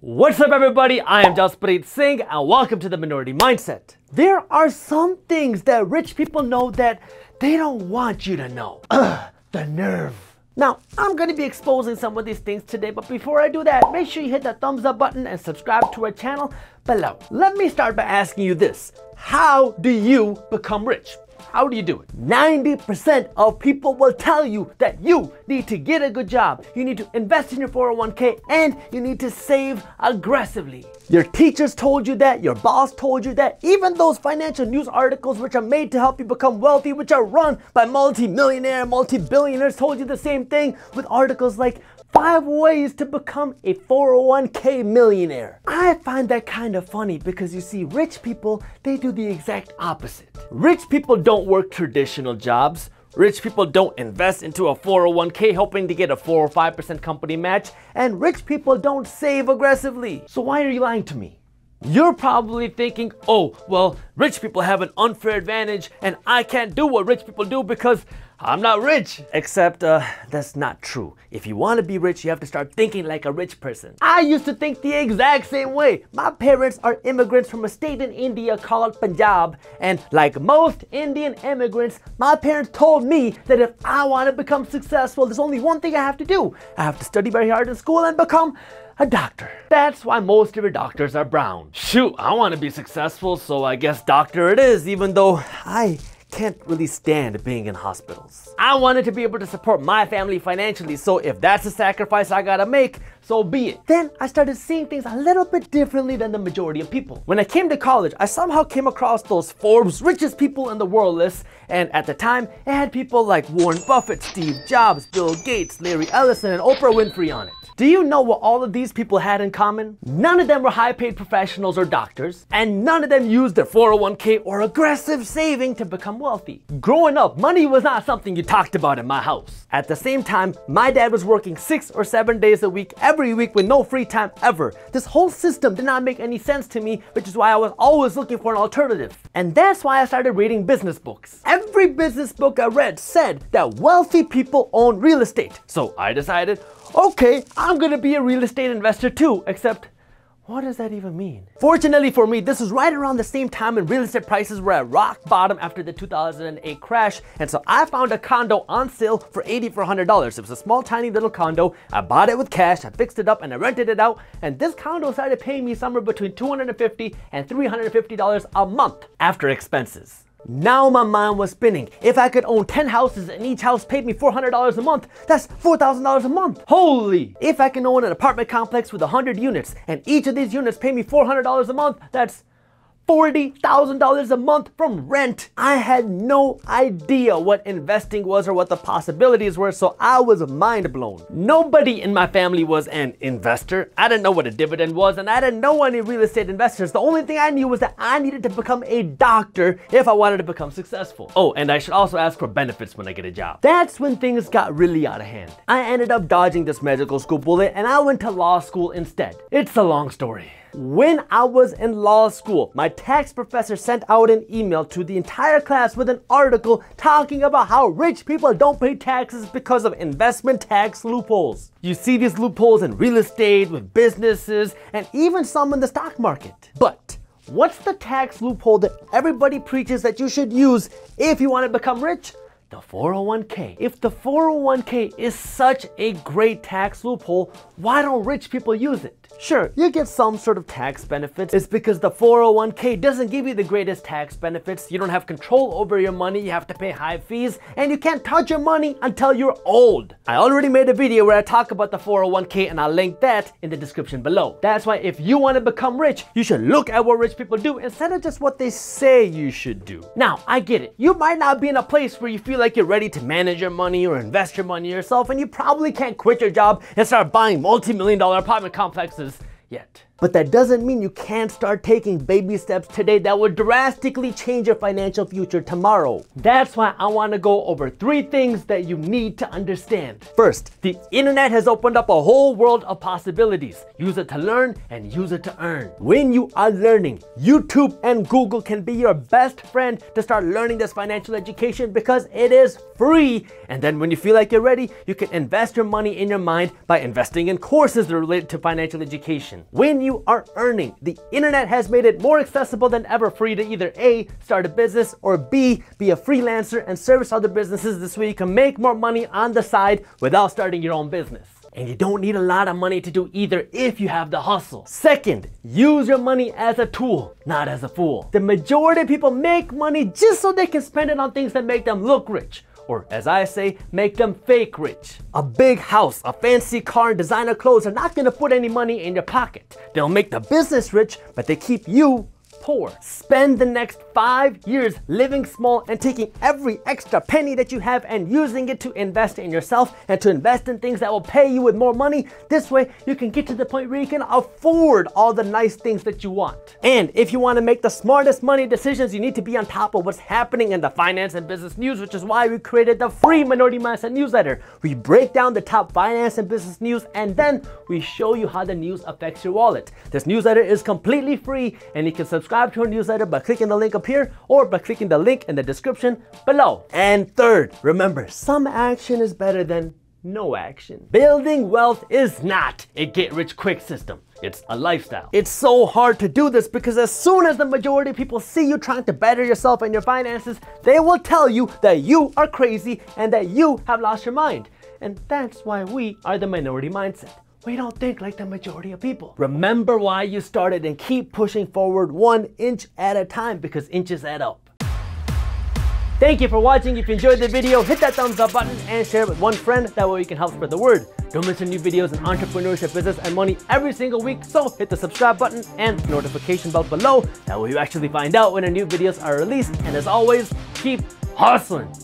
What's up everybody, I am Jaspreet Singh and welcome to the Minority Mindset. There are some things that rich people know that they don't want you to know. The nerve. Now, I'm going to be exposing some of these things today, but before I do that, make sure you hit the thumbs up button and subscribe to our channel below. Let me start by asking you this. How do you become rich? How do you do it? 90% of people will tell you that you need to get a good job, you need to invest in your 401k, and you need to save aggressively. Your teachers told you that, your boss told you that, even those financial news articles which are made to help you become wealthy, which are run by multi-millionaire, multi-billionaires, told you the same thing with articles like 5 ways to become a 401k millionaire. I find that kind of funny because you see, rich people, they do the exact opposite. Rich people don't work traditional jobs. Rich people don't invest into a 401k hoping to get a 4 or 5% company match. And rich people don't save aggressively. So why are you lying to me? You're probably thinking, oh, well, rich people have an unfair advantage and I can't do what rich people do because I'm not rich. Except that's not true. If you want to be rich, you have to start thinking like a rich person. I used to think the exact same way. My parents are immigrants from a state in India called Punjab. And like most Indian immigrants, my parents told me that if I want to become successful, there's only one thing I have to do. I have to study very hard in school and become a doctor. That's why most of your doctors are brown. Shoot, I want to be successful, so I guess doctor it is, even though I can't really stand being in hospitals. I wanted to be able to support my family financially, so if that's a sacrifice I gotta make, so be it. Then I started seeing things a little bit differently than the majority of people. When I came to college, I somehow came across those Forbes richest people in the world lists, and at the time, it had people like Warren Buffett, Steve Jobs, Bill Gates, Larry Ellison, and Oprah Winfrey on it. Do you know what all of these people had in common? None of them were high-paid professionals or doctors, and none of them used their 401k or aggressive saving to become wealthy. Growing up, money was not something you talked about in my house. At the same time, my dad was working 6 or 7 days a week, every week with no free time ever. This whole system did not make any sense to me, which is why I was always looking for an alternative. And that's why I started reading business books. Every business book I read said that wealthy people own real estate. So I decided, okay, I'm gonna be a real estate investor too, except what does that even mean? Fortunately for me, this was right around the same time when real estate prices were at rock bottom after the 2008 crash, and so I found a condo on sale for $8,400. It was a small tiny little condo. I bought it with cash, I fixed it up, and I rented it out, and this condo started paying me somewhere between $250 and $350 a month after expenses. Now my mind was spinning. If I could own 10 houses and each house paid me $400 a month, that's $4,000 a month. Holy! If I can own an apartment complex with 100 units and each of these units pay me $400 a month, that's $40,000 a month from rent. I had no idea what investing was or what the possibilities were, so I was mind blown. Nobody in my family was an investor. I didn't know what a dividend was, and I didn't know any real estate investors. The only thing I knew was that I needed to become a doctor if I wanted to become successful. Oh, and I should also ask for benefits when I get a job. That's when things got really out of hand. I ended up dodging this medical school bullet and I went to law school instead. It's a long story. When I was in law school, my tax professor sent out an email to the entire class with an article talking about how rich people don't pay taxes because of investment tax loopholes. You see these loopholes in real estate, with businesses, and even some in the stock market. But what's the tax loophole that everybody preaches that you should use if you want to become rich? The 401k. If the 401k is such a great tax loophole, why don't rich people use it? Sure, you get some sort of tax benefits. It's because the 401k doesn't give you the greatest tax benefits. You don't have control over your money, you have to pay high fees, and you can't touch your money until you're old. I already made a video where I talk about the 401k and I'll link that in the description below. That's why if you want to become rich, you should look at what rich people do instead of just what they say you should do. Now, I get it. You might not be in a place where you feel like you're ready to manage your money or invest your money yourself, and you probably can't quit your job and start buying multi-million-dollar apartment complexes yet. But that doesn't mean you can't start taking baby steps today that would drastically change your financial future tomorrow. That's why I want to go over 3 things that you need to understand. First, the internet has opened up a whole world of possibilities. Use it to learn and use it to earn. When you are learning, YouTube and Google can be your best friend to start learning this financial education because it is free. And then when you feel like you're ready, you can invest your money in your mind by investing in courses that are related to financial education. When you are earning, the internet has made it more accessible than ever for you to either A, start a business, or B, be a freelancer and service other businesses. This way you can make more money on the side without starting your own business. And you don't need a lot of money to do either if you have the hustle. Second, use your money as a tool, not as a fool. The majority of people make money just so they can spend it on things that make them look rich. Or as I say, make them fake rich. A big house, a fancy car, and designer clothes are not gonna put any money in your pocket. They'll make the business rich, but they keep you poor. Spend the next 5 years living small and taking every extra penny that you have and using it to invest in yourself and to invest in things that will pay you with more money. This way you can get to the point where you can afford all the nice things that you want. And if you want to make the smartest money decisions, you need to be on top of what's happening in the finance and business news, which is why we created the free Minority Mindset newsletter. We break down the top finance and business news and then we show you how the news affects your wallet. This newsletter is completely free and you can subscribe to our newsletter by clicking the link up here or by clicking the link in the description below. And third, remember, some action is better than no action. Building wealth is not a get-rich-quick system. It's a lifestyle. It's so hard to do this because as soon as the majority of people see you trying to better yourself and your finances, they will tell you that you are crazy and that you have lost your mind. And that's why we are the Minority Mindset. We don't think like the majority of people. Remember why you started and keep pushing forward 1 inch at a time because inches add up. Thank you for watching. If you enjoyed the video, hit that thumbs up button and share it with one friend. That way we can help spread the word. Don't miss new videos on entrepreneurship, business, and money every single week. So hit the subscribe button and notification bell below. That way you actually find out when our new videos are released. And as always, keep hustling.